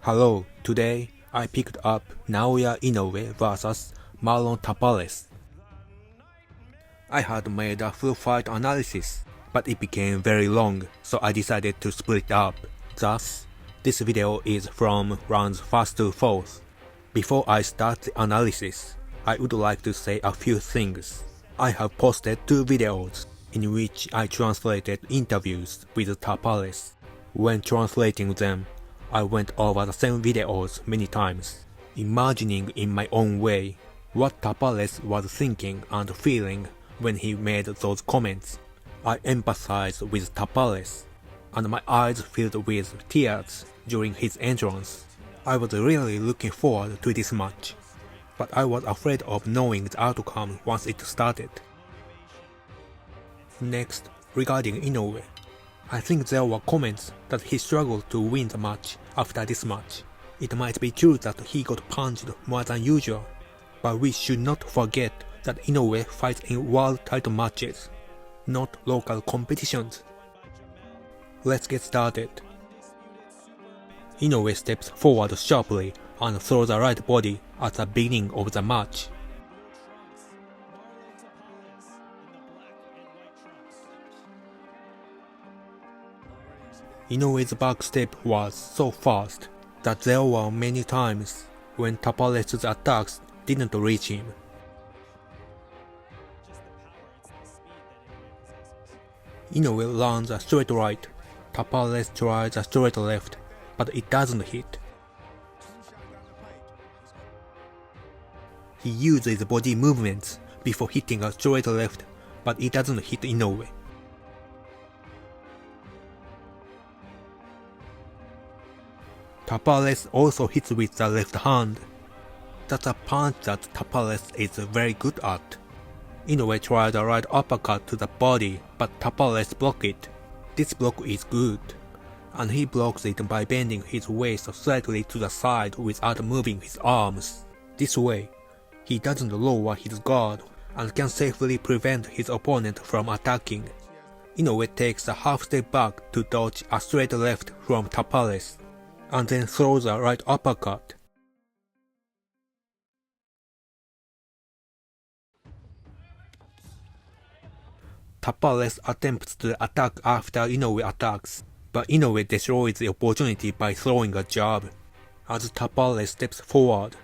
Hello, today I picked up Naoya Inoue vs Marlon Tapales. I had made a full fight analysis, but it became very long, so I decided to split it up. Thus, this video is from rounds 1st to 4th. Before I start the analysis, I would like to say a few things. I have posted 2 videos in which I translated interviews with Tapales. When translating them, I went over the same videos many times, imagining in my own way what Tapales was thinking and feeling when he made those comments. I empathized with Tapales, and my eyes filled with tears during his entrance. I was really looking forward to this match, but I was afraid of knowing the outcome once it started. Next, regarding Inoue, I think there were comments that he struggled to win the match after this match. It might be true that he got punched more than usual, but we should not forget that Inoue fights in world title matches, not local competitions. Let's get started. Inoue steps forward sharply and throws the right body at the beginning of the match. Inoue's back step was so fast that there were many times when Tapales' attacks didn't reach him. Inoue lands a straight right, Tapales tries a straight left, but it doesn't hit. He uses body movements before hitting a straight left, but it doesn't hit Inoue. Tapales also hits with the left hand. That's a punch that Tapales is very good at. Inoue tries a right uppercut to the body, but Tapales blocks it. This block is good, and he blocks it by bending his waist slightly to the side without moving his arms. This way, he doesn't lower his guard and can safely prevent his opponent from attacking. Inoue takes a half step back to dodge a straight left from Tapales, and then throws a right uppercut. Tapales attempts to attack after Inoue attacks, but Inoue destroys the opportunity by throwing a jab, as Tapales steps forward.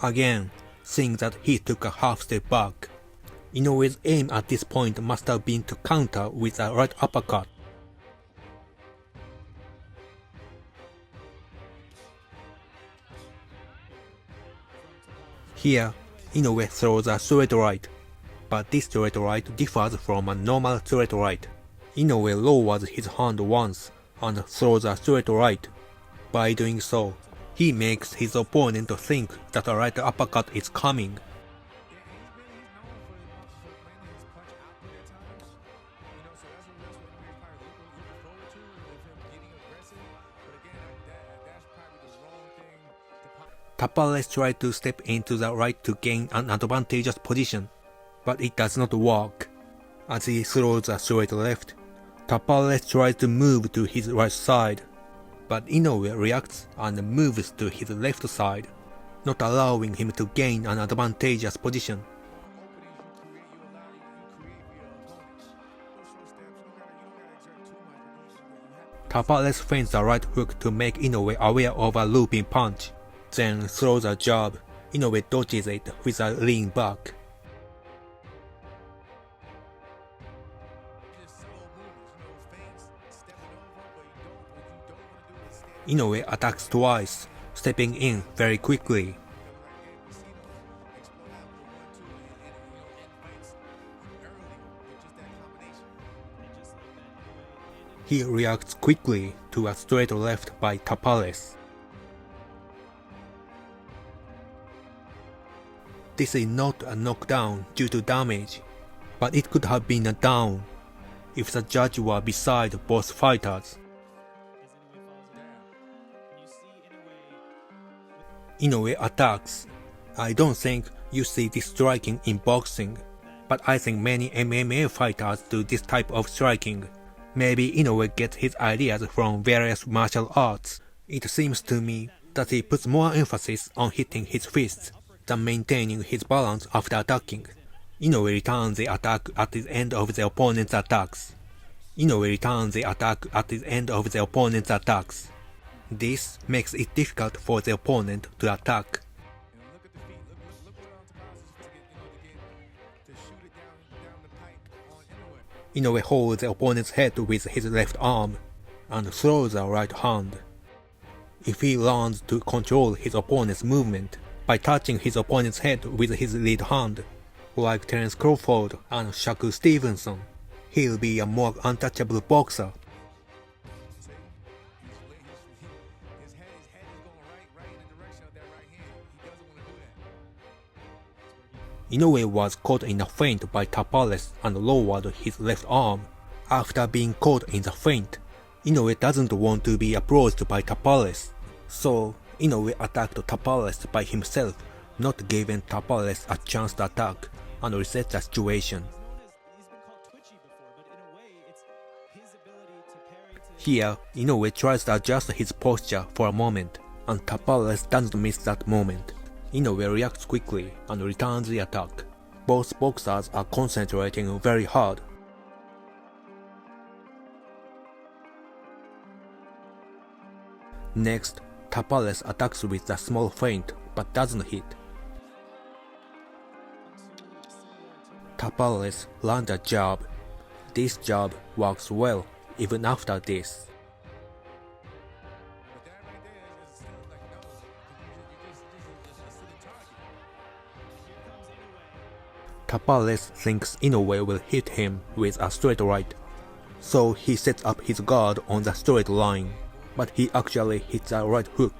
Again, seeing that he took a half step back, Inoue's aim at this point must have been to counter with a right uppercut. Here, Inoue throws a straight right, but this straight right differs from a normal straight right. Inoue lowers his hand once and throws a straight right. By doing so, he makes his opponent think that a right uppercut is coming. Tapales tries to step into the right to gain an advantageous position, but it does not work. As he throws a straight left, Tapales tries to move to his right side, but Inoue reacts and moves to his left side, not allowing him to gain an advantageous position. Tapales feints a right hook to make Inoue aware of a looping punch, then throws a jab. Inoue dodges it with a lean back. Inoue attacks twice, stepping in very quickly. He reacts quickly to a straight left by Tapales. This is not a knockdown due to damage, but it could have been a down if the judge were beside both fighters. Inoue attacks. I don't think You see this striking in boxing, but I think many MMA fighters do this type of striking. Maybe Inoue gets his ideas from various martial arts. It seems to me that he puts more emphasis on hitting his fists than maintaining his balance after attacking. Inoue returns the attack at the end of the opponent's attacks. This makes it difficult for the opponent to attack. Inoue holds the opponent's head with his left arm and throws a right hand. If he learns to control his opponent's movement by touching his opponent's head with his lead hand, like Terence Crawford and Shakur Stevenson, he'll be a more untouchable boxer. Inoue was caught in a feint by Tapales and lowered his left arm. After being caught in the feint, Inoue doesn't want to be approached by Tapales, so Inoue attacked Tapales by himself, not giving Tapales a chance to attack and reset the situation. Here, Inoue tries to adjust his posture for a moment, and Tapales doesn't miss that moment. Inoue reacts quickly and returns the attack. Both boxers are concentrating very hard. Next, Tapales attacks with a small feint but doesn't hit. Tapales lands a jab. This jab works well even after this. Tapales thinks Inoue will hit him with a straight right, so he sets up his guard on the straight line, but he actually hits a right hook.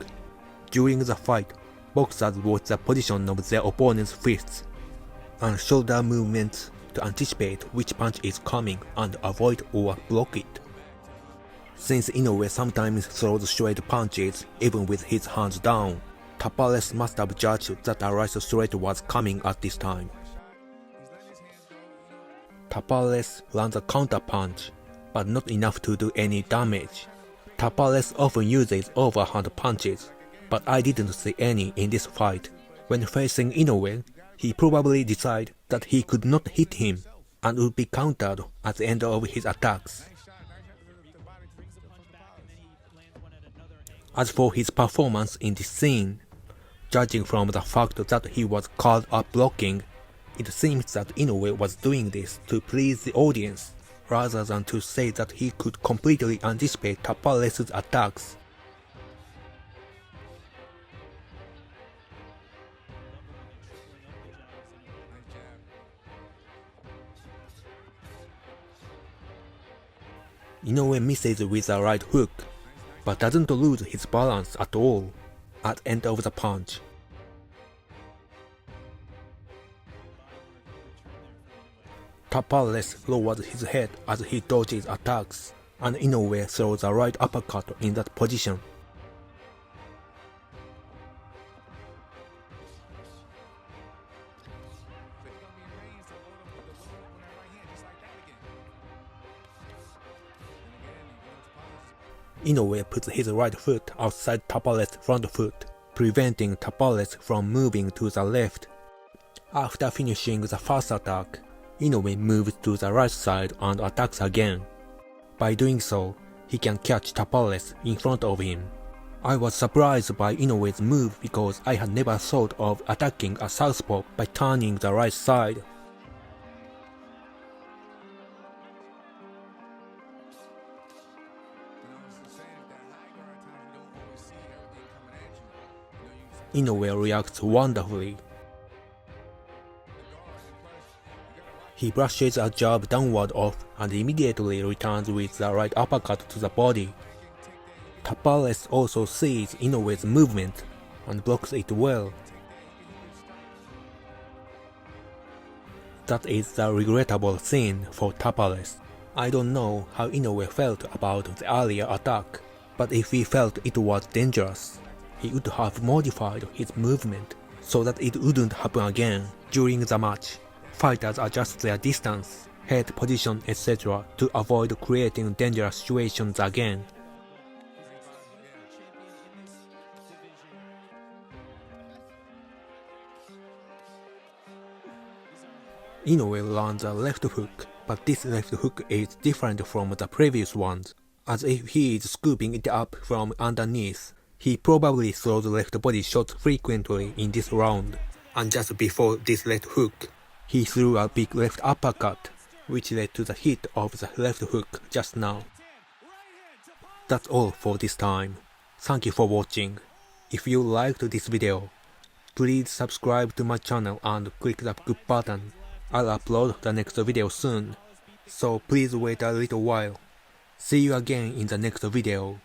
During the fight, boxers watch the position of their opponent's fists and shoulder movements to anticipate which punch is coming and avoid or block it. Since Inoue sometimes throws straight punches even with his hands down, Tapales must have judged that a right straight was coming at this time. Tapales lands a counter punch, but not enough to do any damage. Tapales often uses overhand punches, but I didn't see any in this fight. When facing Inoue, he probably decided that he could not hit him and would be countered at the end of his attacks. As for his performance in this scene, judging from the fact that he was called up blocking, it seems that Inoue was doing this to please the audience, rather than to say that he could completely anticipate Tapales' attacks. Inoue misses with a right hook, but doesn't lose his balance at all at the end of the punch. Tapales lowers his head as he dodges attacks, and Inoue throws a right uppercut in that position. Inoue puts his right foot outside Tapales' front foot, preventing Tapales from moving to the left. After finishing the first attack, Inoue moves to the right side and attacks again. By doing so, he can catch Tapales in front of him. I was surprised by Inoue's move because I had never thought of attacking a southpaw by turning the right side. Inoue reacts wonderfully. He brushes a jab downward off and immediately returns with the right uppercut to the body. Tapales also sees Inoue's movement and blocks it well. That is the regrettable scene for Tapales. I don't know how Inoue felt about the earlier attack, but if he felt it was dangerous, he would have modified his movement so that it wouldn't happen again during the match. Fighters adjust their distance, head position, etc. to avoid creating dangerous situations again. Inoue lands a left hook, but this left hook is different from the previous ones, as if he is scooping it up from underneath. He probably throws left body shots frequently in this round, and just before this left hook, he threw a big left uppercut, which led to the hit of the left hook just now. That's all for this time. Thank you for watching. If you liked this video, please subscribe to my channel and click the good button. I'll upload the next video soon, so please wait a little while. See you again in the next video.